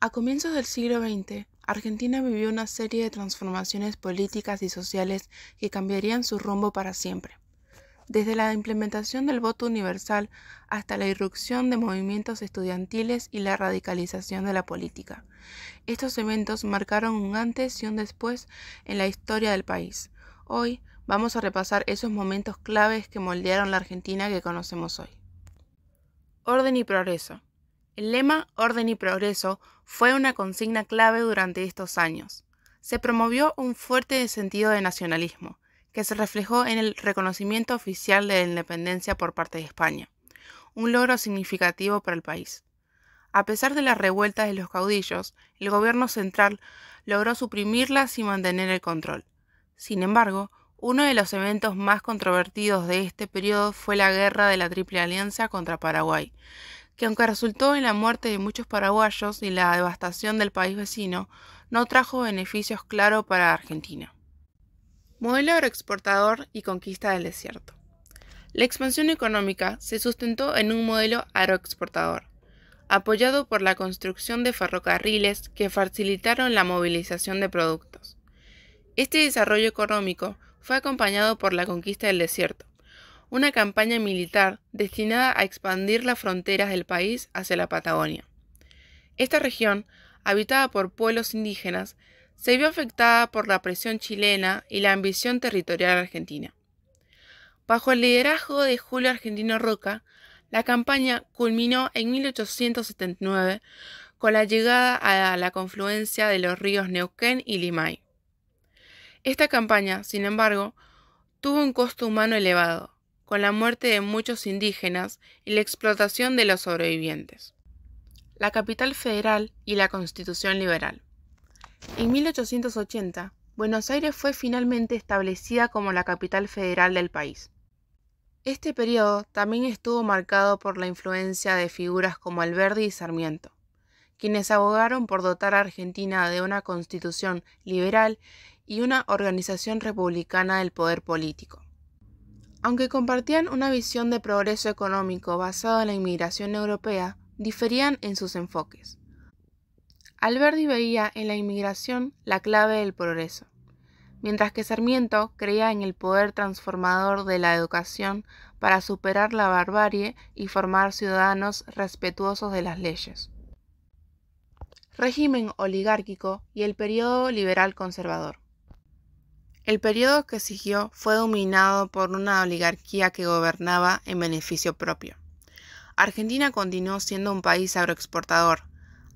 A comienzos del siglo XX, Argentina vivió una serie de transformaciones políticas y sociales que cambiarían su rumbo para siempre. Desde la implementación del voto universal hasta la irrupción de movimientos estudiantiles y la radicalización de la política. Estos eventos marcaron un antes y un después en la historia del país. Hoy vamos a repasar esos momentos claves que moldearon la Argentina que conocemos hoy. Orden y progreso. El lema Orden y Progreso fue una consigna clave durante estos años. Se promovió un fuerte sentido de nacionalismo, que se reflejó en el reconocimiento oficial de la independencia por parte de España, un logro significativo para el país. A pesar de las revueltas de los caudillos, el gobierno central logró suprimirlas y mantener el control. Sin embargo, uno de los eventos más controvertidos de este periodo fue la Guerra de la Triple Alianza contra Paraguay, que aunque resultó en la muerte de muchos paraguayos y la devastación del país vecino, no trajo beneficios claros para Argentina. Modelo agroexportador y conquista del desierto. La expansión económica se sustentó en un modelo agroexportador, apoyado por la construcción de ferrocarriles que facilitaron la movilización de productos. Este desarrollo económico fue acompañado por la conquista del desierto, una campaña militar destinada a expandir las fronteras del país hacia la Patagonia. Esta región, habitada por pueblos indígenas, se vio afectada por la presión chilena y la ambición territorial argentina. Bajo el liderazgo de Julio Argentino Roca, la campaña culminó en 1879 con la llegada a la confluencia de los ríos Neuquén y Limay. Esta campaña, sin embargo, tuvo un costo humano elevado, con la muerte de muchos indígenas y la explotación de los sobrevivientes. La capital federal y la Constitución liberal. En 1880, Buenos Aires fue finalmente establecida como la capital federal del país. Este periodo también estuvo marcado por la influencia de figuras como Alberdi y Sarmiento, quienes abogaron por dotar a Argentina de una constitución liberal y una organización republicana del poder político. Aunque compartían una visión de progreso económico basado en la inmigración europea, diferían en sus enfoques. Alberdi veía en la inmigración la clave del progreso, mientras que Sarmiento creía en el poder transformador de la educación para superar la barbarie y formar ciudadanos respetuosos de las leyes. Régimen oligárquico y el periodo liberal conservador. El periodo que siguió fue dominado por una oligarquía que gobernaba en beneficio propio. Argentina continuó siendo un país agroexportador,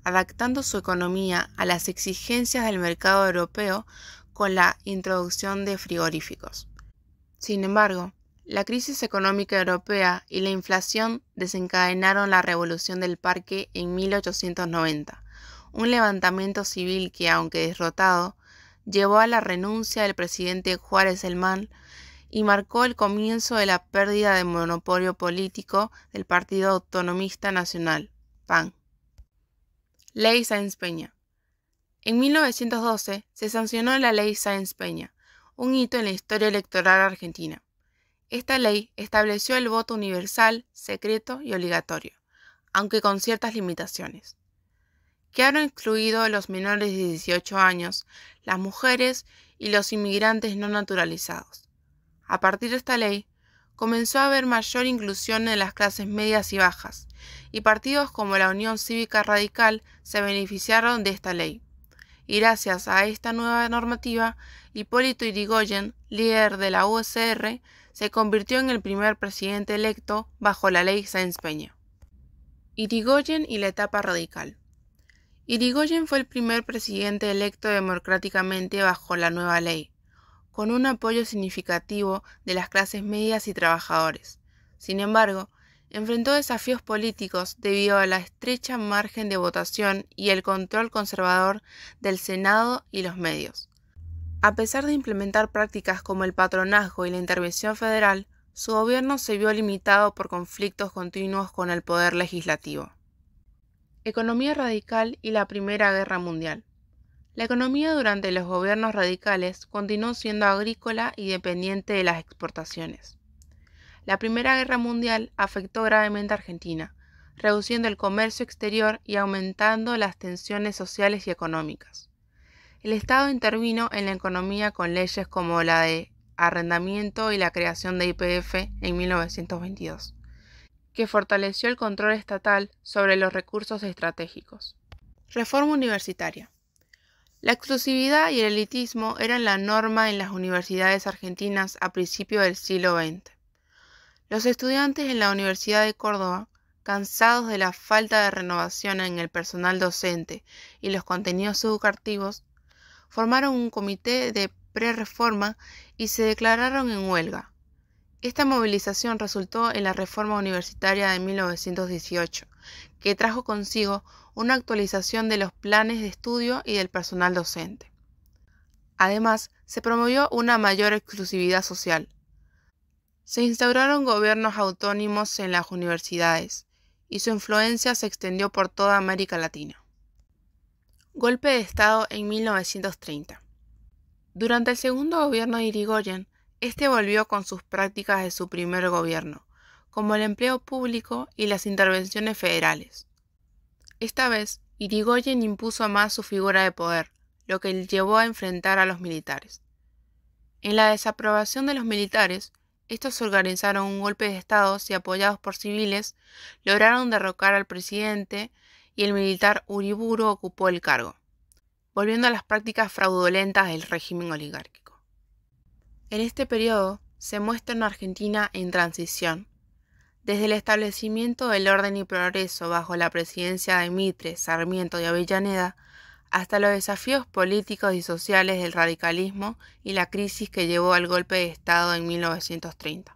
adaptando su economía a las exigencias del mercado europeo con la introducción de frigoríficos. Sin embargo, la crisis económica europea y la inflación desencadenaron la Revolución del Parque en 1890, un levantamiento civil que, aunque derrotado, llevó a la renuncia del presidente Juárez Elman y marcó el comienzo de la pérdida de monopolio político del Partido Autonomista Nacional, PAN. Ley Sáenz-Peña. En 1912 se sancionó la Ley Sáenz-Peña, un hito en la historia electoral argentina. Esta ley estableció el voto universal, secreto y obligatorio, aunque con ciertas limitaciones. Quedaron excluidos los menores de 18 años, las mujeres y los inmigrantes no naturalizados. A partir de esta ley, comenzó a haber mayor inclusión en las clases medias y bajas, y partidos como la Unión Cívica Radical se beneficiaron de esta ley. Y gracias a esta nueva normativa, Hipólito Yrigoyen, líder de la UCR, se convirtió en el primer presidente electo bajo la ley Sáenz-Peña. Yrigoyen y la etapa radical. Yrigoyen fue el primer presidente electo democráticamente bajo la nueva ley, con un apoyo significativo de las clases medias y trabajadores. Sin embargo, enfrentó desafíos políticos debido a la estrecha margen de votación y el control conservador del Senado y los medios. A pesar de implementar prácticas como el patronazgo y la intervención federal, su gobierno se vio limitado por conflictos continuos con el poder legislativo. Economía radical y la Primera Guerra Mundial. La economía durante los gobiernos radicales continuó siendo agrícola y dependiente de las exportaciones. La Primera Guerra Mundial afectó gravemente a Argentina, reduciendo el comercio exterior y aumentando las tensiones sociales y económicas. El Estado intervino en la economía con leyes como la de arrendamiento y la creación de YPF en 1922, que fortaleció el control estatal sobre los recursos estratégicos. Reforma universitaria. La exclusividad y el elitismo eran la norma en las universidades argentinas a principios del siglo XX. Los estudiantes en la Universidad de Córdoba, cansados de la falta de renovación en el personal docente y los contenidos educativos, formaron un comité de pre-reforma y se declararon en huelga. Esta movilización resultó en la Reforma Universitaria de 1918, que trajo consigo una actualización de los planes de estudio y del personal docente. Además, se promovió una mayor exclusividad social. Se instauraron gobiernos autónomos en las universidades, y su influencia se extendió por toda América Latina. Golpe de Estado en 1930. Durante el segundo gobierno de Irigoyen, este volvió con sus prácticas de su primer gobierno, como el empleo público y las intervenciones federales. Esta vez, Irigoyen impuso más su figura de poder, lo que le llevó a enfrentar a los militares. En la desaprobación de los militares, estos organizaron un golpe de Estado y, apoyados por civiles, lograron derrocar al presidente y el militar Uriburu ocupó el cargo, volviendo a las prácticas fraudulentas del régimen oligárquico. En este periodo se muestra una Argentina en transición, desde el establecimiento del orden y progreso bajo la presidencia de Mitre, Sarmiento y Avellaneda, hasta los desafíos políticos y sociales del radicalismo y la crisis que llevó al golpe de Estado en 1930.